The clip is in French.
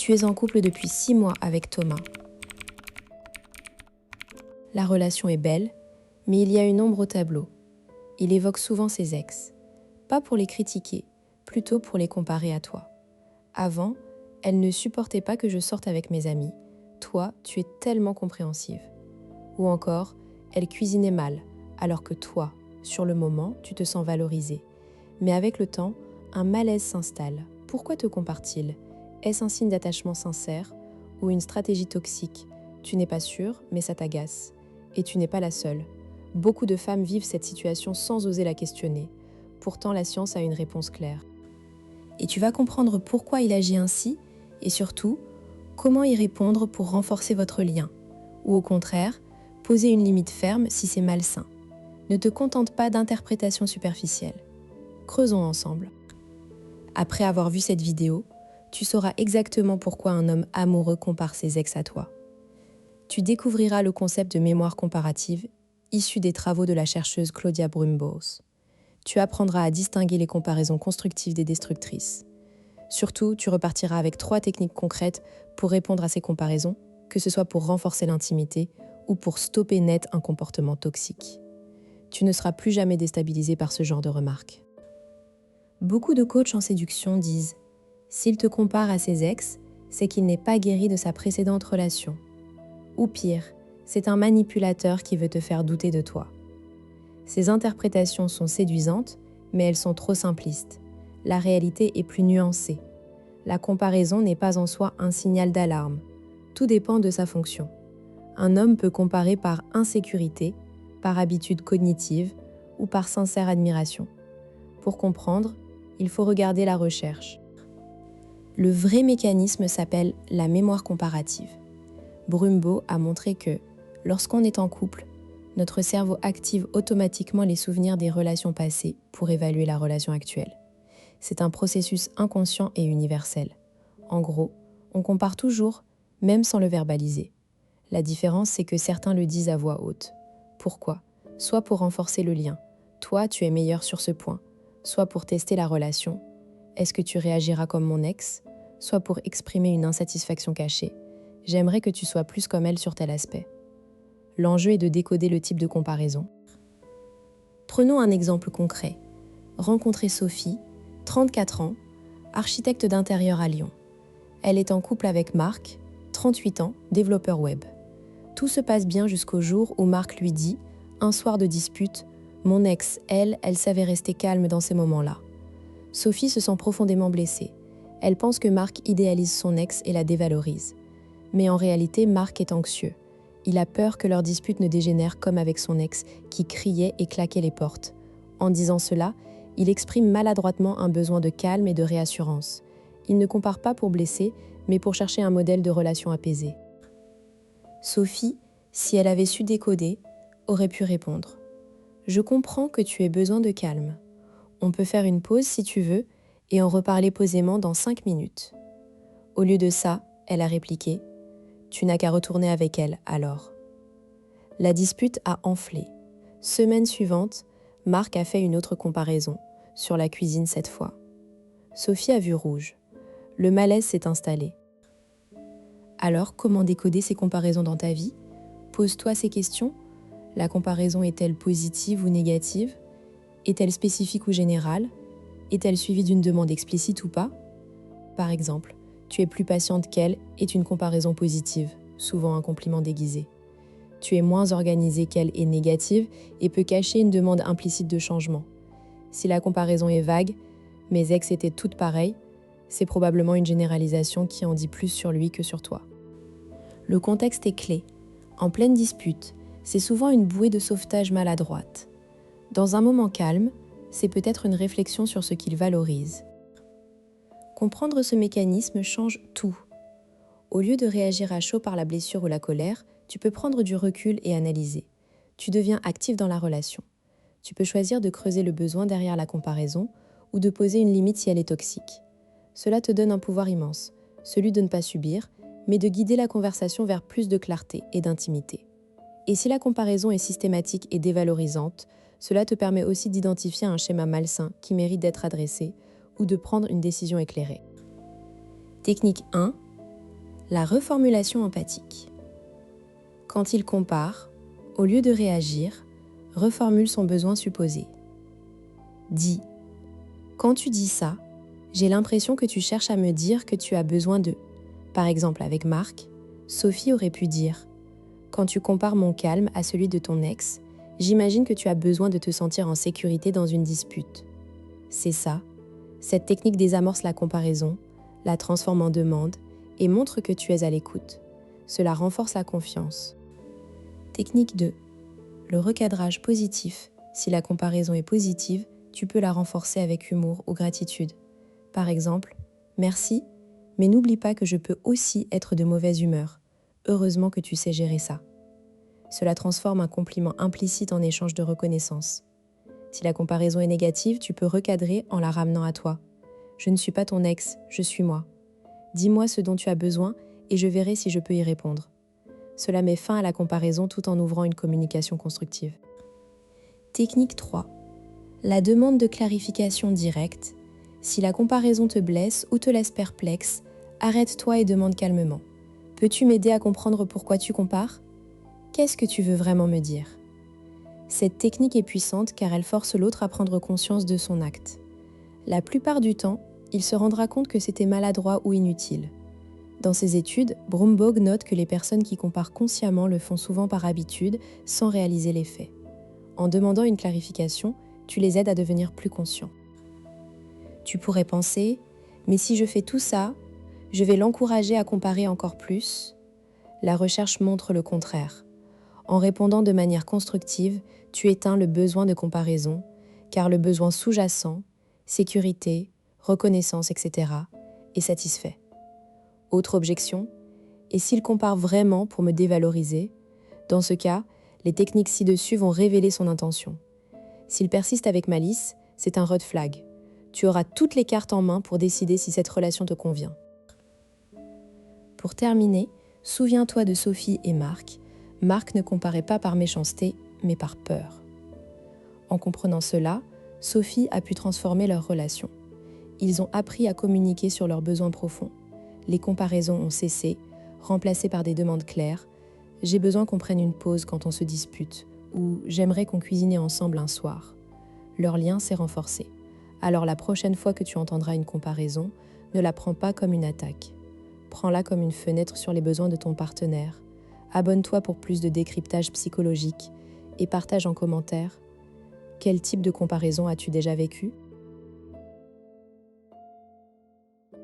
Tu es en couple depuis 6 mois avec Thomas. La relation est belle, mais il y a une ombre au tableau. Il évoque souvent ses ex. Pas pour les critiquer, plutôt pour les comparer à toi. Avant, elle ne supportait pas que je sorte avec mes amis. Toi, tu es tellement compréhensive. Ou encore, elle cuisinait mal, alors que toi, sur le moment, tu te sens valorisée. Mais avec le temps, un malaise s'installe. Pourquoi te compare-t-il ? Est-ce un signe d'attachement sincère ou une stratégie toxique ? Tu n'es pas sûre, mais ça t'agace. Et tu n'es pas la seule. Beaucoup de femmes vivent cette situation sans oser la questionner. Pourtant, la science a une réponse claire. Et tu vas comprendre pourquoi il agit ainsi et surtout, comment y répondre pour renforcer votre lien. Ou au contraire, poser une limite ferme si c'est malsain. Ne te contente pas d'interprétations superficielles. Creusons ensemble. Après avoir vu cette vidéo, tu sauras exactement pourquoi un homme amoureux compare ses ex à toi. Tu découvriras le concept de mémoire comparative, issu des travaux de la chercheuse Claudia Brumbaus. Tu apprendras à distinguer les comparaisons constructives des destructrices. Surtout, tu repartiras avec 3 techniques concrètes pour répondre à ces comparaisons, que ce soit pour renforcer l'intimité ou pour stopper net un comportement toxique. Tu ne seras plus jamais déstabilisé par ce genre de remarques. Beaucoup de coachs en séduction disent « S'il te compare à ses ex, c'est qu'il n'est pas guéri de sa précédente relation. » Ou pire, c'est un manipulateur qui veut te faire douter de toi. Ces interprétations sont séduisantes, mais elles sont trop simplistes. La réalité est plus nuancée. La comparaison n'est pas en soi un signal d'alarme. Tout dépend de sa fonction. Un homme peut comparer par insécurité, par habitude cognitive ou par sincère admiration. Pour comprendre, il faut regarder la recherche. Le vrai mécanisme s'appelle la mémoire comparative. Brumbaus a montré que, lorsqu'on est en couple, notre cerveau active automatiquement les souvenirs des relations passées pour évaluer la relation actuelle. C'est un processus inconscient et universel. En gros, on compare toujours, même sans le verbaliser. La différence, c'est que certains le disent à voix haute. Pourquoi ? Soit pour renforcer le lien. Toi, tu es meilleur sur ce point. Soit pour tester la relation. Est-ce que tu réagiras comme mon ex ? Soit pour exprimer une insatisfaction cachée. J'aimerais que tu sois plus comme elle sur tel aspect. L'enjeu est de décoder le type de comparaison. Prenons un exemple concret. Rencontrez Sophie, 34 ans, architecte d'intérieur à Lyon. Elle est en couple avec Marc, 38 ans, développeur web. Tout se passe bien jusqu'au jour où Marc lui dit, un soir de dispute, « Mon ex, elle savait rester calme dans ces moments-là. » Sophie se sent profondément blessée. Elle pense que Marc idéalise son ex et la dévalorise. Mais en réalité, Marc est anxieux. Il a peur que leur dispute ne dégénère comme avec son ex, qui criait et claquait les portes. En disant cela, il exprime maladroitement un besoin de calme et de réassurance. Il ne compare pas pour blesser, mais pour chercher un modèle de relation apaisée. Sophie, si elle avait su décoder, aurait pu répondre « Je comprends que tu aies besoin de calme. On peut faire une pause si tu veux et en reparler posément dans 5 minutes. » Au lieu de ça, elle a répliqué « Tu n'as qu'à retourner avec elle, alors. » La dispute a enflé. Semaine suivante, Marc a fait une autre comparaison, sur la cuisine cette fois. Sophie a vu rouge. Le malaise s'est installé. Alors, comment décoder ces comparaisons dans ta vie ? Pose-toi ces questions. La comparaison est-elle positive ou négative ? Est-elle spécifique ou générale ? Est-elle suivie d'une demande explicite ou pas ? Par exemple, tu es plus patiente qu'elle est une comparaison positive, souvent un compliment déguisé. Tu es moins organisée qu'elle est négative et peut cacher une demande implicite de changement. Si la comparaison est vague, mes ex étaient toutes pareilles, c'est probablement une généralisation qui en dit plus sur lui que sur toi. Le contexte est clé. En pleine dispute, c'est souvent une bouée de sauvetage maladroite. Dans un moment calme, c'est peut-être une réflexion sur ce qu'il valorise. Comprendre ce mécanisme change tout. Au lieu de réagir à chaud par la blessure ou la colère, tu peux prendre du recul et analyser. Tu deviens actif dans la relation. Tu peux choisir de creuser le besoin derrière la comparaison ou de poser une limite si elle est toxique. Cela te donne un pouvoir immense, celui de ne pas subir, mais de guider la conversation vers plus de clarté et d'intimité. Et si la comparaison est systématique et dévalorisante, cela te permet aussi d'identifier un schéma malsain qui mérite d'être adressé ou de prendre une décision éclairée. Technique 1. La reformulation empathique. Quand il compare, au lieu de réagir, reformule son besoin supposé. Dis : quand tu dis ça, j'ai l'impression que tu cherches à me dire que tu as besoin de. Par exemple, avec Marc, Sophie aurait pu dire : quand tu compares mon calme à celui de ton ex, j'imagine que tu as besoin de te sentir en sécurité dans une dispute. C'est ça. Cette technique désamorce la comparaison, la transforme en demande et montre que tu es à l'écoute. Cela renforce la confiance. Technique 2. Le recadrage positif. Si la comparaison est positive, tu peux la renforcer avec humour ou gratitude. Par exemple, merci, mais n'oublie pas que je peux aussi être de mauvaise humeur. Heureusement que tu sais gérer ça. Cela transforme un compliment implicite en échange de reconnaissance. Si la comparaison est négative, tu peux recadrer en la ramenant à toi. Je ne suis pas ton ex, je suis moi. Dis-moi ce dont tu as besoin et je verrai si je peux y répondre. Cela met fin à la comparaison tout en ouvrant une communication constructive. Technique 3. La demande de clarification directe. Si la comparaison te blesse ou te laisse perplexe, arrête-toi et demande calmement. Peux-tu m'aider à comprendre pourquoi tu compares ? Qu'est-ce que tu veux vraiment me dire ? Cette technique est puissante car elle force l'autre à prendre conscience de son acte. La plupart du temps, il se rendra compte que c'était maladroit ou inutile. Dans ses études, Brumbaugh note que les personnes qui comparent consciemment le font souvent par habitude, sans réaliser les faits. En demandant une clarification, tu les aides à devenir plus conscients. Tu pourrais penser, mais si je fais tout ça, je vais l'encourager à comparer encore plus. La recherche montre le contraire. En répondant de manière constructive, tu éteins le besoin de comparaison, car le besoin sous-jacent, sécurité, reconnaissance, etc., est satisfait. Autre objection, et s'il compare vraiment pour me dévaloriser ? Dans ce cas, les techniques ci-dessus vont révéler son intention. S'il persiste avec malice, c'est un red flag. Tu auras toutes les cartes en main pour décider si cette relation te convient. Pour terminer, souviens-toi de Sophie et Marc. Marc ne comparait pas par méchanceté, mais par peur. En comprenant cela, Sophie a pu transformer leur relation. Ils ont appris à communiquer sur leurs besoins profonds. Les comparaisons ont cessé, remplacées par des demandes claires. J'ai besoin qu'on prenne une pause quand on se dispute, ou j'aimerais qu'on cuisine ensemble un soir. Leur lien s'est renforcé. Alors la prochaine fois que tu entendras une comparaison, ne la prends pas comme une attaque. Prends-la comme une fenêtre sur les besoins de ton partenaire. Abonne-toi pour plus de décryptage psychologique et partage en commentaire. Quel type de comparaison as-tu déjà vécu ?